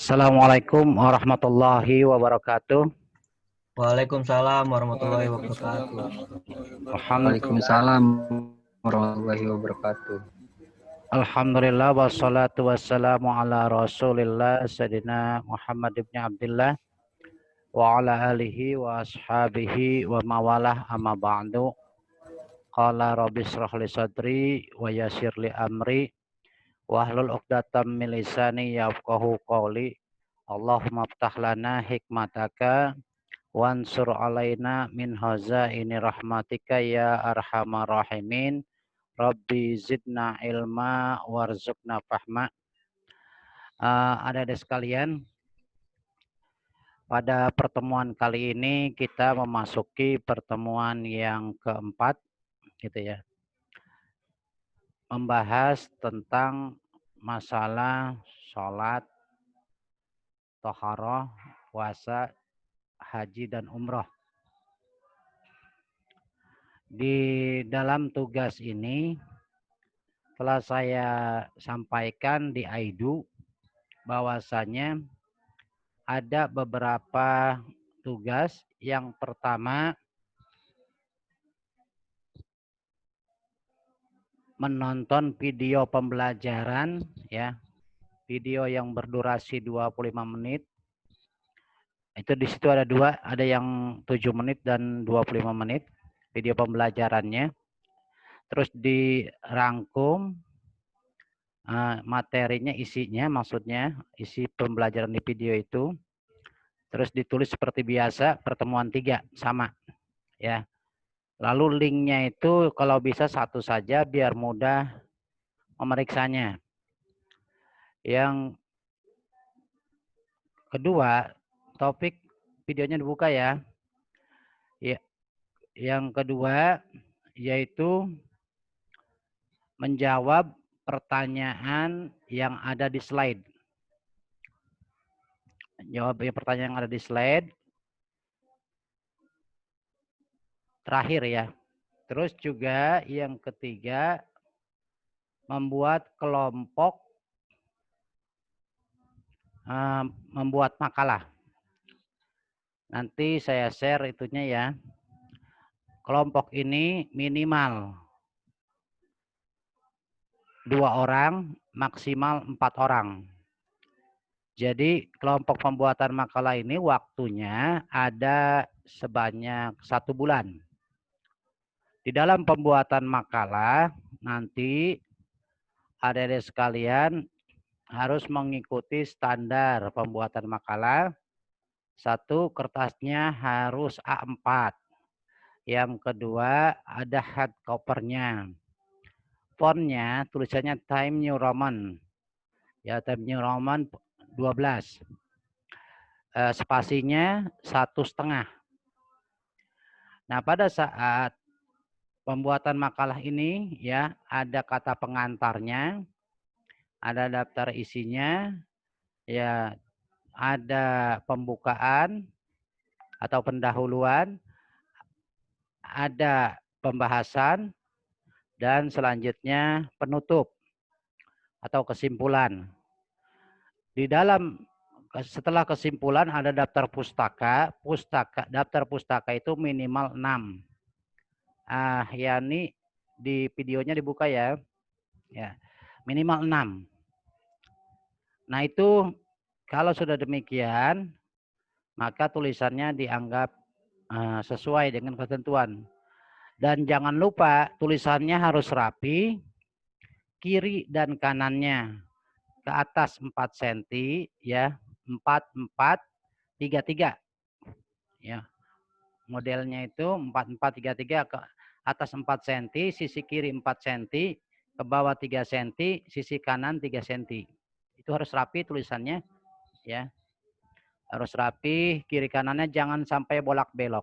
Assalamualaikum warahmatullahi wabarakatuh. Waalaikumsalam warahmatullahi wabarakatuh. Alhamdulillah, Waalaikumsalam warahmatullahi wabarakatuh. Alhamdulillah wassalatu wassalamu ala Rasulillah Sayyidina Muhammad ibn Abdullah wa ala alihi wa ashabihi wa mawalah amma ba'du. Qala rabbi shrah li sadri wa yassir li amri wahlul 'uqdatam min lisani yafqahu qawli. Allahumma aftah lana hikmataka wansur alaina min hazaini rahmatika ya arhamar rahimin. Rabbi zidna ilma warzuqna fahma. Adik-adik sekalian, pada pertemuan kali ini kita memasuki pertemuan yang keempat, gitu ya, membahas tentang masalah sholat, toharoh, puasa, haji dan umroh. Di dalam tugas ini telah saya sampaikan di AIDU bahwasanya ada beberapa tugas. Yang pertama, menonton video pembelajaran, ya, video yang berdurasi 25 menit. Itu di situ ada dua, ada yang 7 menit dan 25 menit video pembelajarannya. Terus dirangkum materinya, isinya, maksudnya isi pembelajaran di video itu. Terus ditulis seperti biasa, pertemuan 3 sama, ya. Lalu linknya itu kalau bisa satu saja biar mudah memeriksanya. Yang kedua, topik videonya dibuka ya. Yang kedua yaitu menjawab pertanyaan yang ada di slide. Jawab pertanyaan yang ada di slide. Terakhir ya. Terus juga yang ketiga, membuat kelompok, membuat makalah. Nanti saya share itunya ya. Kelompok ini minimal 2 orang, maksimal 4 orang. Jadi kelompok pembuatan makalah ini waktunya ada sebanyak 1 bulan. Di dalam pembuatan makalah nanti adik-adik sekalian harus mengikuti standar pembuatan makalah. 1, kertasnya harus A4. Yang kedua ada hard covernya. Fontnya tulisannya Times New Roman. Ya, Times New Roman 12. Spasinya 1,5. Nah, pada saat pembuatan makalah ini ya ada kata pengantarnya, ada daftar isinya, ya ada pembukaan atau pendahuluan, ada pembahasan, dan selanjutnya penutup atau kesimpulan. Di dalam setelah kesimpulan ada daftar pustaka. Daftar pustaka itu minimal 6. Yani di videonya dibuka ya. Ya, minimal 6. Nah, itu kalau sudah demikian, maka tulisannya dianggap sesuai dengan ketentuan. Dan jangan lupa tulisannya harus rapi, kiri dan kanannya ke atas 4 cm ya, 4 4 3 3. Ya. Modelnya itu 4 4 3 3, ke atas 4 cm, sisi kiri 4 cm, ke bawah 3 cm, sisi kanan 3 cm. Itu harus rapi tulisannya ya. Harus rapi, kiri kanannya jangan sampai bolak-belok.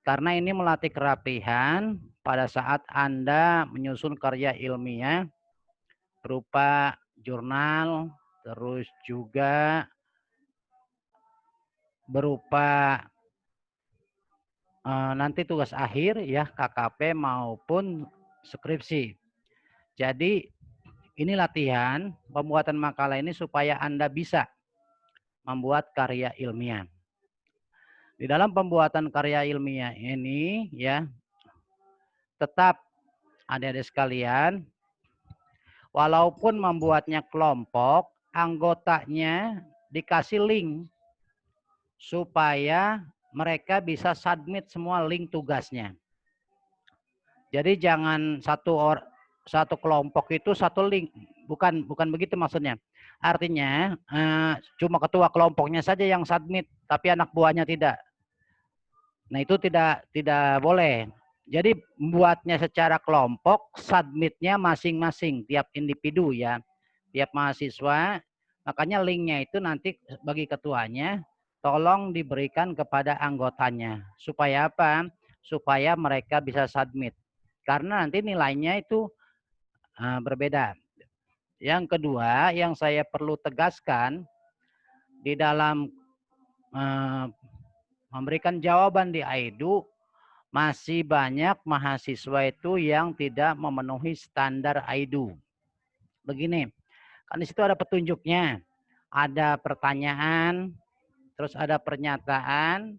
Karena ini melatih kerapihan pada saat Anda menyusun karya ilmiah berupa jurnal, terus juga berupa nanti tugas akhir ya, KKP maupun skripsi. Jadi ini latihan pembuatan makalah ini supaya Anda bisa membuat karya ilmiah. Di dalam pembuatan karya ilmiah ini ya, tetap adik-adik sekalian, walaupun membuatnya kelompok, anggotanya dikasih link supaya mereka bisa submit semua link tugasnya. Jadi jangan satu kelompok itu satu link, bukan begitu maksudnya. Artinya cuma ketua kelompoknya saja yang submit, tapi anak buahnya tidak. Nah itu tidak boleh. Jadi membuatnya secara kelompok, submitnya masing-masing tiap individu ya, tiap mahasiswa. Makanya linknya itu nanti bagi ketuanya, tolong diberikan kepada anggotanya. Supaya apa? Supaya mereka bisa submit. Karena nanti nilainya itu berbeda. Yang kedua, yang saya perlu tegaskan di dalam memberikan jawaban di AIDU, masih banyak mahasiswa itu yang tidak memenuhi standar AIDU. Begini, kan di situ ada petunjuknya, ada pertanyaan, terus ada pernyataan,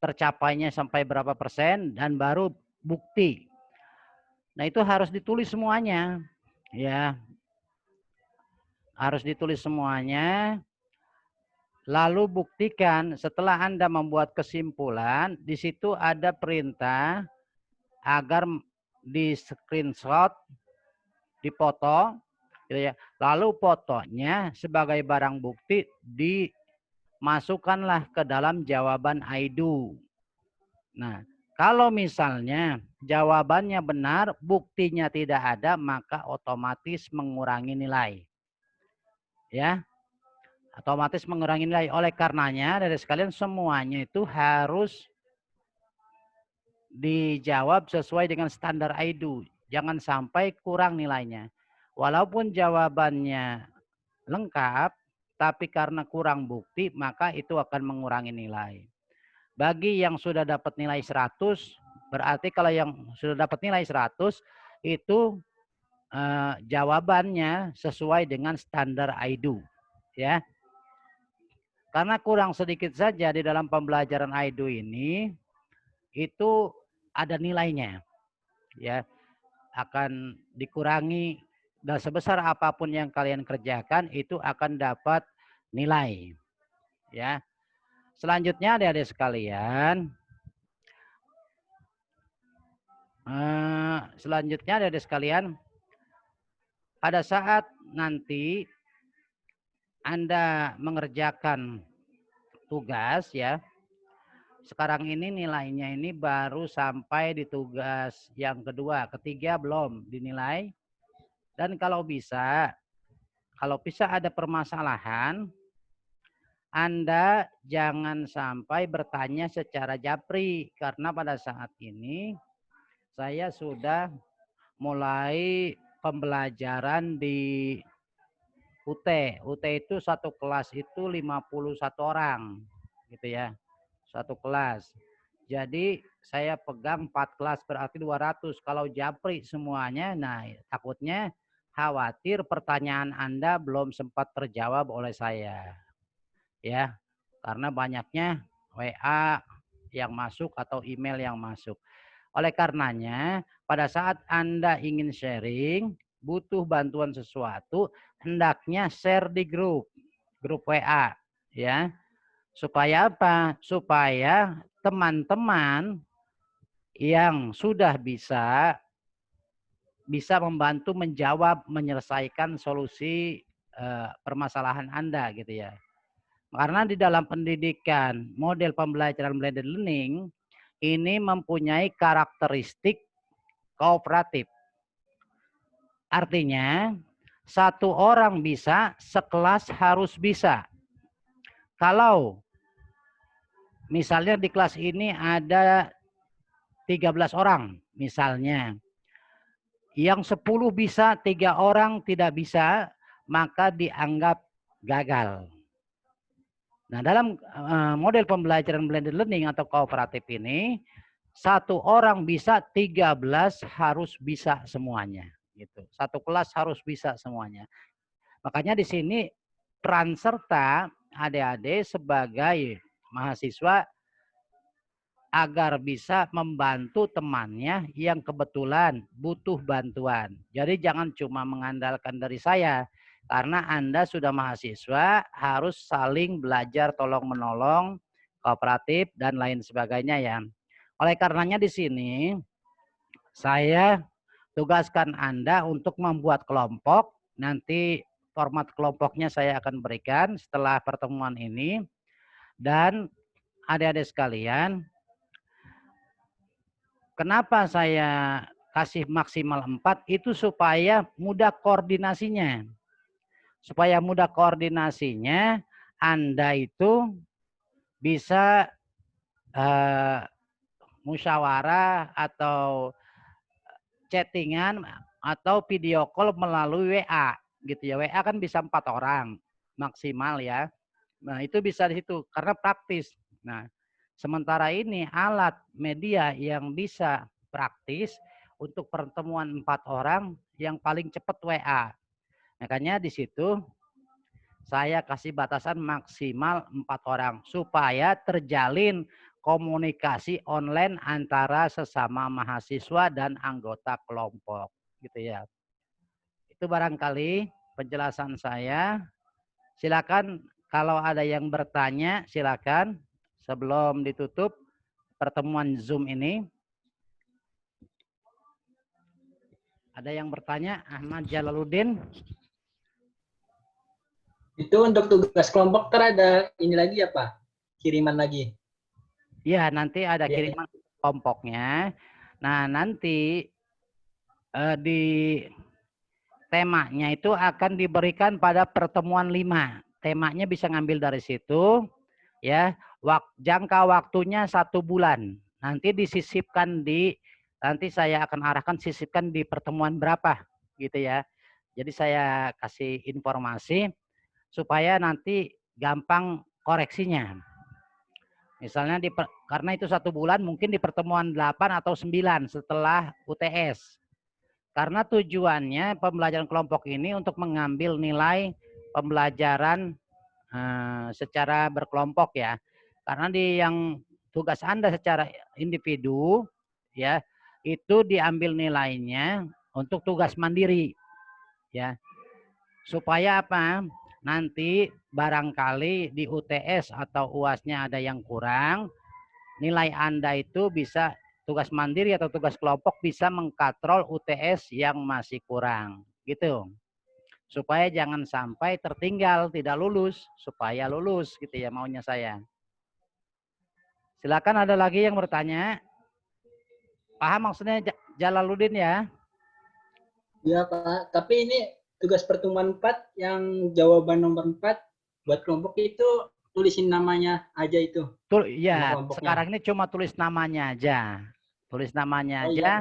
tercapainya sampai berapa persen, dan baru bukti. Nah itu harus ditulis semuanya, ya, harus ditulis semuanya. Lalu buktikan setelah Anda membuat kesimpulan, di situ ada perintah agar di screenshot, dipoto, gitu ya. Lalu fotonya sebagai barang bukti dimasukkanlah ke dalam jawaban AIDU. Nah, kalau misalnya jawabannya benar, buktinya tidak ada, maka otomatis mengurangi nilai. Ya, otomatis mengurangi nilai. Oleh karenanya, dari sekalian semuanya itu harus dijawab sesuai dengan standar AIDU. Jangan sampai kurang nilainya. Walaupun jawabannya lengkap, tapi karena kurang bukti, maka itu akan mengurangi nilai. Bagi yang sudah dapat nilai 100, berarti kalau yang sudah dapat nilai 100, itu jawabannya sesuai dengan standar AIDU. Ya. Karena kurang sedikit saja di dalam pembelajaran AIDU ini, itu ada nilainya. Ya, akan dikurangi, dan sebesar apapun yang kalian kerjakan, itu akan dapat nilai. Ya. Selanjutnya adik-adik sekalian, pada saat nanti Anda mengerjakan tugas ya, sekarang ini nilainya ini baru sampai di tugas yang kedua, ketiga belum dinilai. Dan kalau bisa ada permasalahan, Anda jangan sampai bertanya secara japri, karena pada saat ini saya sudah mulai pembelajaran di UT. UT itu satu kelas itu 51 orang gitu ya. Satu kelas. Jadi saya pegang 4 kelas berarti 200. Kalau japri semuanya, nah takutnya khawatir pertanyaan Anda belum sempat terjawab oleh saya. Ya. Karena banyaknya WA yang masuk atau email yang masuk. Oleh karenanya, pada saat Anda ingin sharing, butuh bantuan sesuatu, hendaknya share di grup WA, ya. Supaya apa? Supaya teman-teman yang sudah bisa membantu menjawab, menyelesaikan solusi permasalahan Anda gitu ya. Karena di dalam pendidikan model pembelajaran blended learning ini mempunyai karakteristik kooperatif. Artinya, satu orang bisa, sekelas harus bisa. Kalau misalnya di kelas ini ada 13 orang, misalnya. Yang 10 bisa, 3 orang tidak bisa, maka dianggap gagal. Nah, dalam model pembelajaran blended learning atau kooperatif ini, satu orang bisa, 13 harus bisa semuanya. Gitu. Satu kelas harus bisa semuanya. Makanya di sini peran serta adik-adik sebagai mahasiswa agar bisa membantu temannya yang kebetulan butuh bantuan. Jadi jangan cuma mengandalkan dari saya, karena Anda sudah mahasiswa, harus saling belajar tolong-menolong, kooperatif, dan lain sebagainya ya. Oleh karenanya di sini, saya tugaskan Anda untuk membuat kelompok. Nanti format kelompoknya saya akan berikan setelah pertemuan ini. Dan adik-adik sekalian, kenapa saya kasih maksimal 4 itu supaya mudah koordinasinya. Supaya mudah koordinasinya, Anda itu bisa musyawarah atau chattingan atau video call melalui WA gitu ya. WA kan bisa 4 orang maksimal ya. Nah, itu bisa di situ karena praktis. Nah, sementara ini alat media yang bisa praktis untuk pertemuan 4 orang yang paling cepat WA. Makanya di situ saya kasih batasan maksimal 4 orang supaya terjalin komunikasi online antara sesama mahasiswa dan anggota kelompok gitu ya. Itu barangkali penjelasan saya. Silakan kalau ada yang bertanya, silakan sebelum ditutup pertemuan Zoom ini. Ada yang bertanya? Ahmad Jalaluddin. Itu untuk tugas kelompok ada ini lagi ya Pak? Kiriman lagi. Ya, nanti ada Ya. kiriman kelompoknya. Nah, nanti di temanya itu akan diberikan pada pertemuan 5. Temanya bisa ngambil dari situ. Ya, jangka waktunya 1 bulan. Nanti disisipkan nanti saya akan arahkan sisipkan di pertemuan berapa gitu ya. Jadi saya kasih informasi supaya nanti gampang koreksinya. Misalnya karena itu 1 bulan mungkin di pertemuan 8 atau 9 setelah UTS. Karena tujuannya pembelajaran kelompok ini untuk mengambil nilai pembelajaran secara berkelompok ya. Karena di yang tugas Anda secara individu ya, itu diambil nilainya untuk tugas mandiri ya. Supaya apa? Nanti barangkali di UTS atau UAS-nya ada yang kurang, nilai Anda itu bisa tugas mandiri atau tugas kelompok bisa mengkatrol UTS yang masih kurang gitu. Supaya jangan sampai tertinggal, tidak lulus, supaya lulus gitu ya maunya saya. Silakan ada lagi yang bertanya. Paham maksudnya Jalaluddin ya? Iya Pak, tapi ini tugas pertemuan 4 yang jawaban nomor 4 buat kelompok itu tulisin namanya aja itu. Ya, sekarang ini cuma tulis namanya aja. Tulis namanya aja. Iya.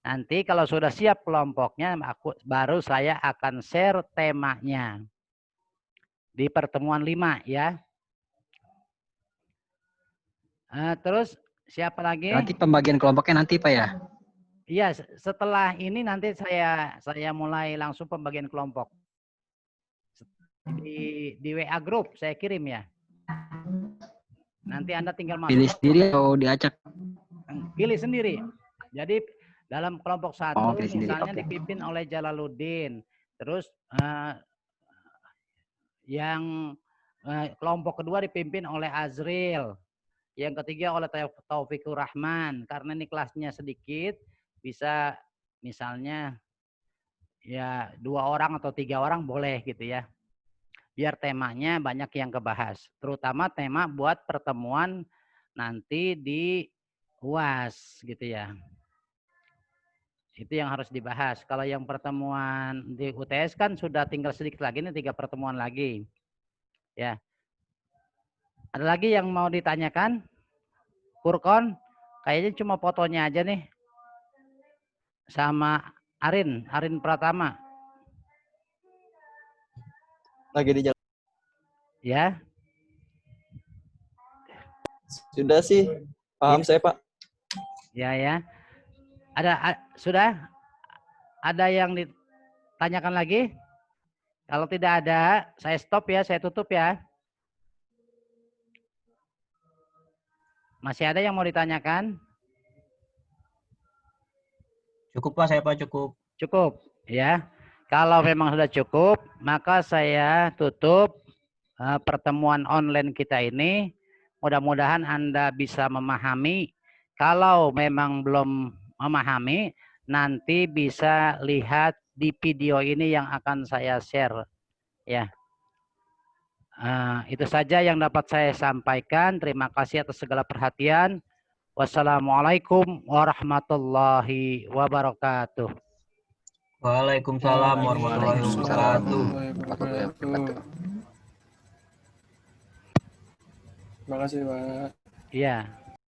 Nanti kalau sudah siap kelompoknya, baru saya akan share temanya. Di pertemuan 5 ya. Terus siapa lagi? Nanti pembagian kelompoknya nanti Pak ya? Iya, setelah ini nanti saya mulai langsung pembagian kelompok. Di WA grup saya kirim ya. Nanti Anda tinggal masuk. Pilih sendiri atau diacak? Pilih sendiri. Jadi dalam kelompok 1 misalnya okay. dipimpin oleh Jalaluddin. Terus yang kelompok kedua dipimpin oleh Azril. Yang ketiga oleh Taufikur Rahman. Karena ini kelasnya sedikit, bisa misalnya ya 2 orang atau 3 orang boleh gitu ya. Biar temanya banyak yang kebahas. Terutama tema buat pertemuan nanti di UAS gitu ya. Itu yang harus dibahas. Kalau yang pertemuan di UTS kan sudah tinggal sedikit lagi, ini 3 pertemuan lagi. Ya. Ada lagi yang mau ditanyakan? Furkon, kayaknya cuma fotonya aja nih. Sama Arin Pratama. Lagi di jalan. Ya. Sudah sih. Paham saya, Pak. Ya. Sudah? Ada yang ditanyakan lagi? Kalau tidak ada, saya stop ya, saya tutup ya. Masih ada yang mau ditanyakan? Cukup Pak, saya Pak cukup. Cukup ya. Kalau memang sudah cukup, maka saya tutup pertemuan online kita ini. Mudah-mudahan Anda bisa memahami. Kalau memang belum memahami, nanti bisa lihat di video ini yang akan saya share. Ya, itu saja yang dapat saya sampaikan. Terima kasih atas segala perhatian. Wassalamualaikum warahmatullahi wabarakatuh. Waalaikumsalam warahmatullahi wabarakatuh. Terima kasih, Pak. Iya.